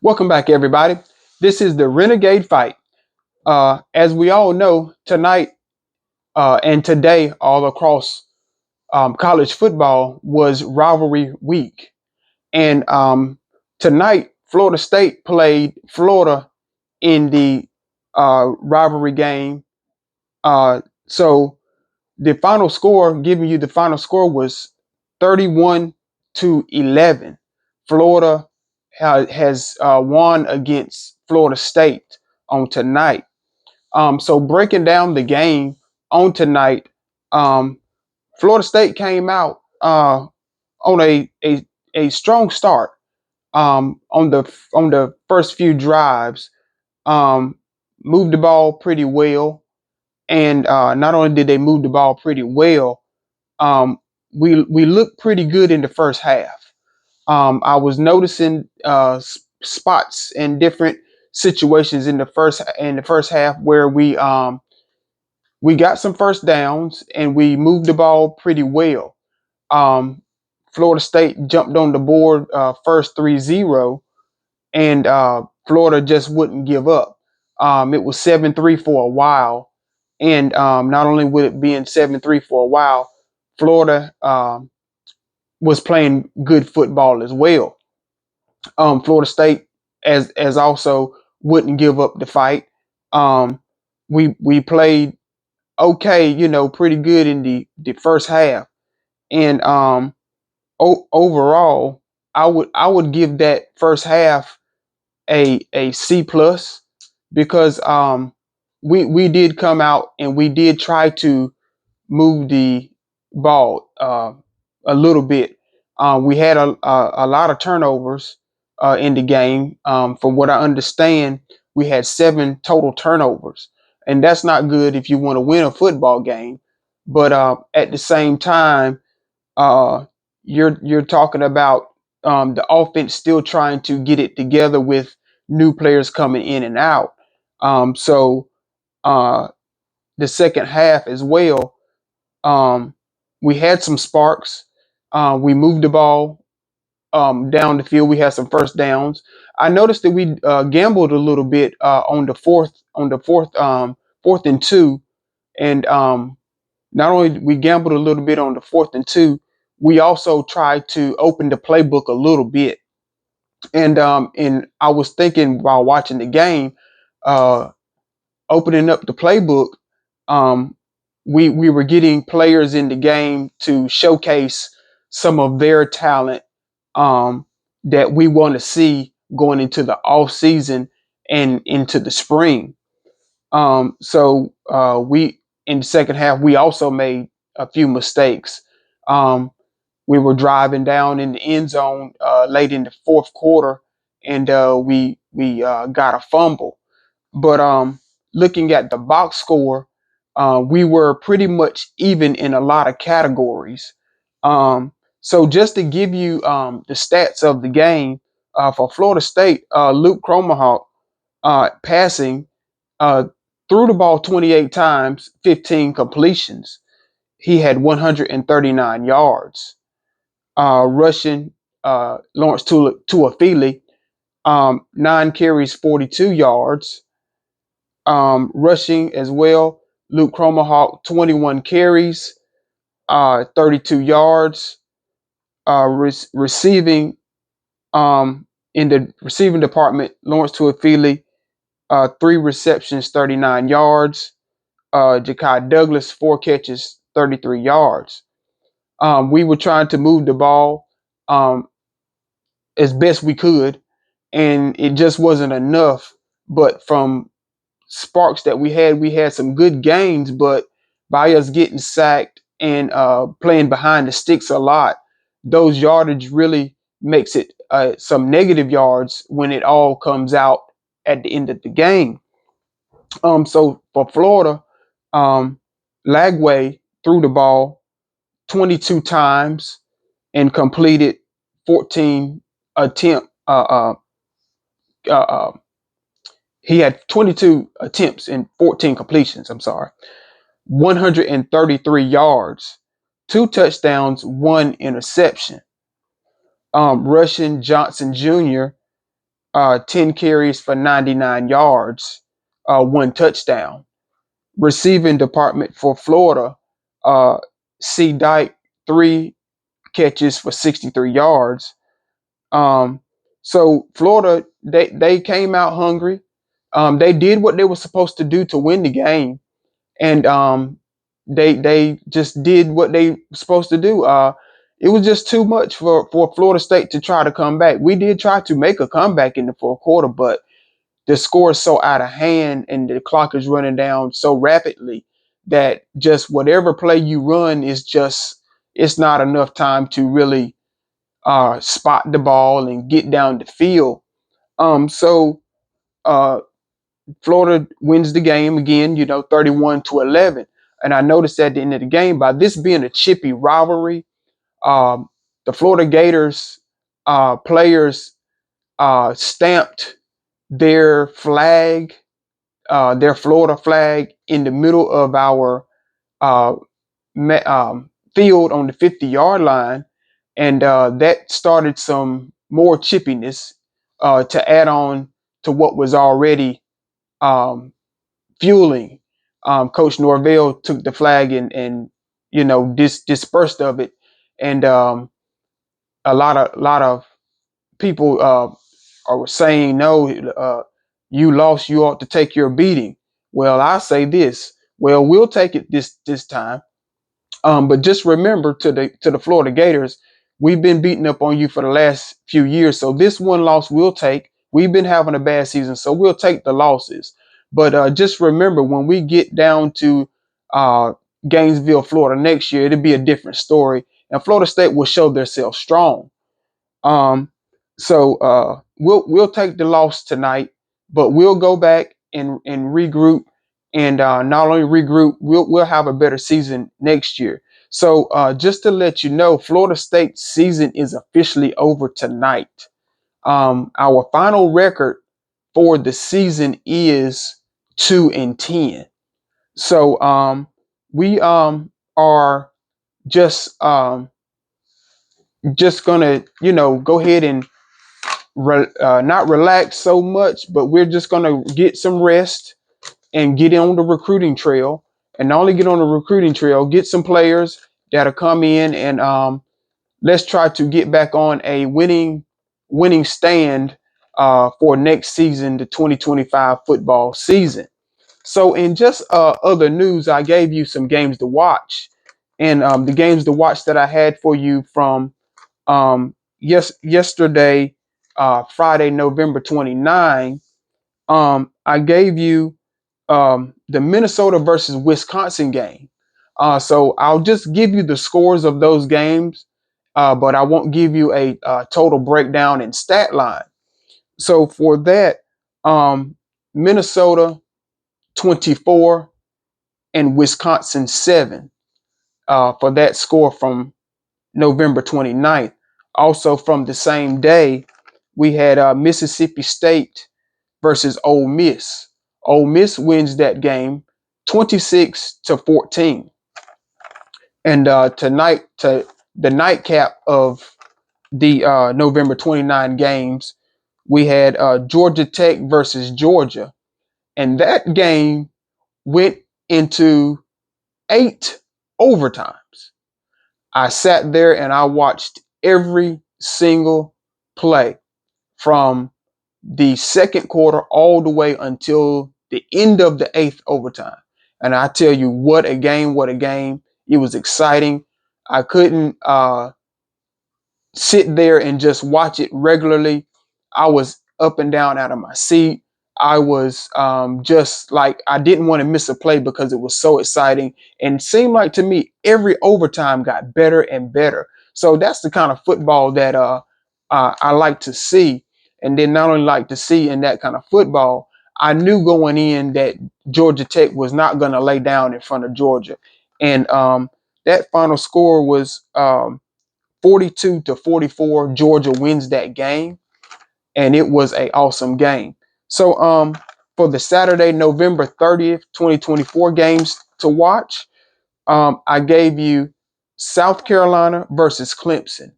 Welcome back, everybody. This is the Renegade fight. As we all know, tonight and today, all across college football was rivalry week. And tonight, Florida State played Florida in the rivalry game. So the final score, giving you the final score, was 31-11. Florida has won against Florida State on tonight. So breaking down the game on tonight, um, Florida State came out on a strong start on the first few drives. Um, moved the ball pretty well, and not only did they move the ball pretty well, um, we looked pretty good in the first half. I was noticing spots and different situations in the first half where we got some first downs and we moved the ball pretty well. Um, Florida State jumped on the board first 3-0, and Florida just wouldn't give up. It was 7-3 for a while, and not only would it be in 7-3 for a while, Florida was playing good football as well. Florida State as also wouldn't give up the fight. Um, we played okay, pretty good in the first half, and overall, I would give that first half a C plus because we did come out and we did try to move the ball a little bit. We had a lot of turnovers in the game. From what I understand, we had 7 total turnovers, and that's not good if you want to win a football game. But at the same time, uh, you're talking about the offense still trying to get it together with new players coming in and out. So uh, the second half as well, um, we had some sparks. We moved the ball down the field. We had some first downs. I noticed that we gambled a little bit on the fourth and two, and not only did we gambled a little bit on the fourth and two, we also tried to open the playbook a little bit. And I was thinking while watching the game, uh, opening up the playbook, um, we were getting players in the game to showcase some of their talent um, that we want to see going into the off season and into the spring. So we in the second half we also made a few mistakes. Um, we were driving down in the end zone late in the fourth quarter, and we got a fumble. But looking at the box score, we were pretty much even in a lot of categories. So just to give you the stats of the game for Florida State, Luke Cromahawk passing uh, threw the ball 28 times, 15 completions. He had 139 yards. Rushing, Lawrence Tuafili, 9 carries, 42 yards. Rushing as well, Luke Cromahawk, 21 carries, 32 yards. Receiving, in the receiving department, Lawrence Tuafili, 3 receptions, 39 yards. Ja'Kai Douglas, 4 catches, 33 yards. We were trying to move the ball um, as best we could, and it just wasn't enough. But from sparks that we had some good gains, but by us getting sacked and playing behind the sticks a lot, those yardage really makes it some negative yards when it all comes out at the end of the game. So for Florida, um, Lagway threw the ball 22 times and completed 14 attempt. He had 22 attempts and 14 completions. I'm sorry, 133 yards, 2 touchdowns, 1 interception. Rushing Johnson Jr. 10 carries for 99 yards, 1 touchdown. Receiving department for Florida, C. Dyke, 3 catches for 63 yards. Um, so Florida, they came out hungry. They did what they were supposed to do to win the game, and they just did what they were supposed to do. It was just too much for Florida State to try to come back. We did try to make a comeback in the fourth quarter, but the score is so out of hand and the clock is running down so rapidly that just whatever play you run is just it's not enough time to really spot the ball and get down the field. So uh, Florida wins the game again, 31-11. And I noticed at the end of the game, by this being a chippy rivalry, um, the Florida Gators players stamped their flag, their Florida flag, in the middle of our uh, field on the 50-yard line. And that started some more chippiness to add on to what was already um, fueling. Coach Norvell took the flag and dispersed of it, and a lot of people are saying no. You lost. You ought to take your beating. Well, I say this. Well, we'll take it this time. But just remember to the Florida Gators, we've been beating up on you for the last few years. So this one loss we'll take. We've been having a bad season, so we'll take the losses. But just remember, when we get down to Gainesville, Florida next year, it'll be a different story, and Florida State will show themselves strong. Um, so we'll take the loss tonight, but we'll go back and regroup, and not only regroup, we'll have a better season next year. So just to let you know, Florida State's season is officially over tonight. Our final record for the season is 2-10. So we are just just gonna go ahead and not relax so much, but we're just going to get some rest and get on the recruiting trail. And not only get on the recruiting trail, get some players that'll come in and let's try to get back on a winning stand for next season, the 2025 football season. So in just other news, I gave you some games to watch. And the games to watch that I had for you from yesterday, Friday, November 29, I gave you the Minnesota versus Wisconsin game. So I'll just give you the scores of those games, but I won't give you a total breakdown and stat line. So for that, Minnesota 24 and Wisconsin 7 for that score from November 29th. Also from the same day, we had Mississippi State versus Ole Miss. Ole Miss wins that game 26-14. And tonight, to the nightcap of the November 29 games, we had Georgia Tech versus Georgia. And that game went into 8 overtimes. I sat there and I watched every single play from the second quarter all the way until the end of the 8th overtime. And I tell you, what a game, what a game. It was exciting. I couldn't sit there and just watch it regularly. I was up and down out of my seat. I was just like, I didn't want to miss a play because it was so exciting. And it seemed like to me, every overtime got better and better. So that's the kind of football that I like to see. And then not only like to see in that kind of football, I knew going in that Georgia Tech was not going to lay down in front of Georgia. And that final score was 42-44. Georgia wins that game, and it was an awesome game. So for the Saturday, November 30th, 2024 games to watch, I gave you South Carolina versus Clemson.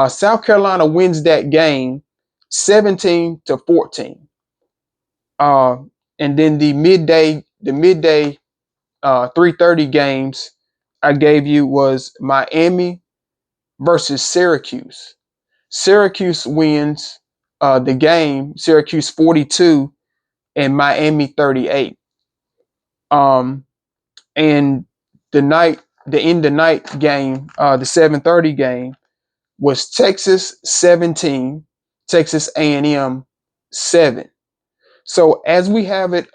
South Carolina wins that game 17-14. And then the midday 3:30 games I gave you was Miami versus Syracuse. Syracuse wins the game. Syracuse 42 and Miami 38. And the end of night game, the 7:30 game was Texas 17, Texas A&M 7. So as we have it,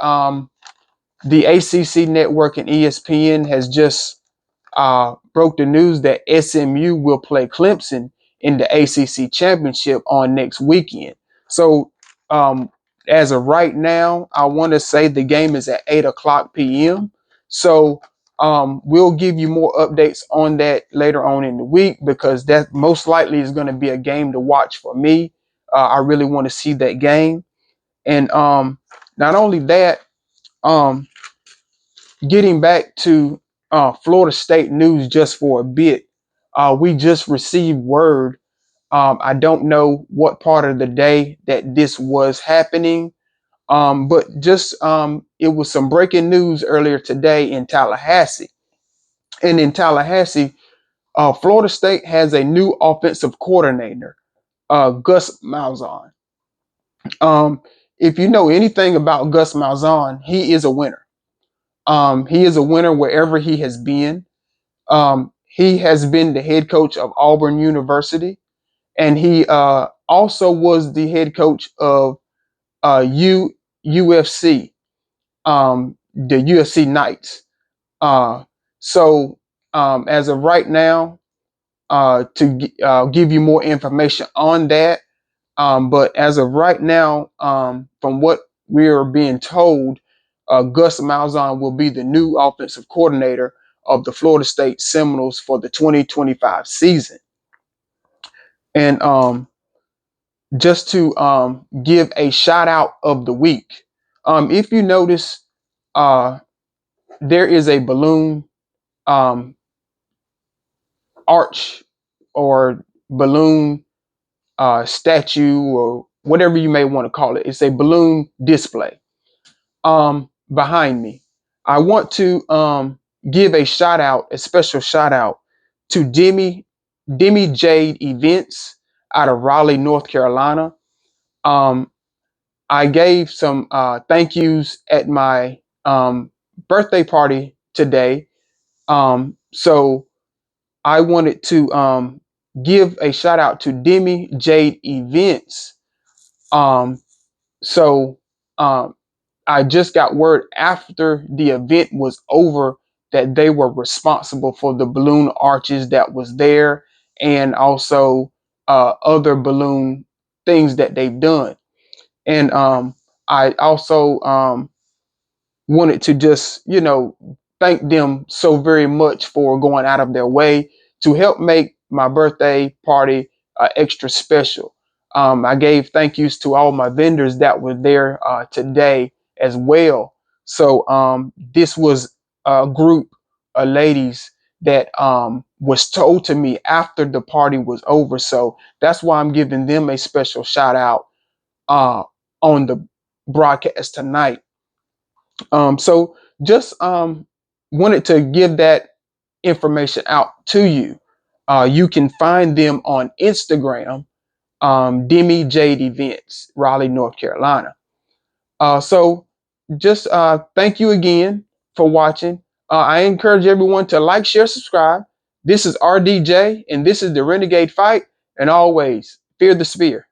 the ACC network and ESPN has just broke the news that SMU will play Clemson in the ACC championship on next weekend. So as of right now, I want to say the game is at 8 o'clock p.m. So we'll give you more updates on that later on in the week, because that most likely is going to be a game to watch for me. I really want to see that game. And not only that, um, getting back to Florida State news just for a bit, we just received word. I don't know what part of the day that this was happening, but just it was some breaking news earlier today in Tallahassee. And in Tallahassee, Florida State has a new offensive coordinator, Gus Malzahn. Um, if you know anything about Gus Malzahn, he is a winner. He is a winner wherever he has been. He has been the head coach of Auburn University, and he also was the head coach of UFC, the UFC Knights. Uh, so as of right now, to give you more information on that, but as of right now, from what we are being told, Gus Malzahn will be the new offensive coordinator of the Florida State Seminoles for the 2025 season. And just to give a shout out of the week, if you notice, there is a balloon um, arch or balloon statue or whatever you may want to call it. It's a balloon display behind me. I want to give a shout out, a special shout out to Demi Jade Events out of Raleigh, North Carolina. Um, I gave some thank yous at my birthday party today. So I wanted to give a shout out to Demi Jade Events. Um, so um, I just got word after the event was over that they were responsible for the balloon arches that was there, and also other balloon things that they've done. And I also wanted to just, thank them so very much for going out of their way to help make my birthday party extra special. I gave thank yous to all my vendors that were there today as well. So this was a group of ladies that was told to me after the party was over. So that's why I'm giving them a special shout out uh, on the broadcast tonight. So just wanted to give that information out to you. You can find them on Instagram, Demi Jade Events, Raleigh, North Carolina. So just thank you again for watching. I encourage everyone to like, share, subscribe. This is RDJ, and this is the Renegade Fight. And always fear the spear.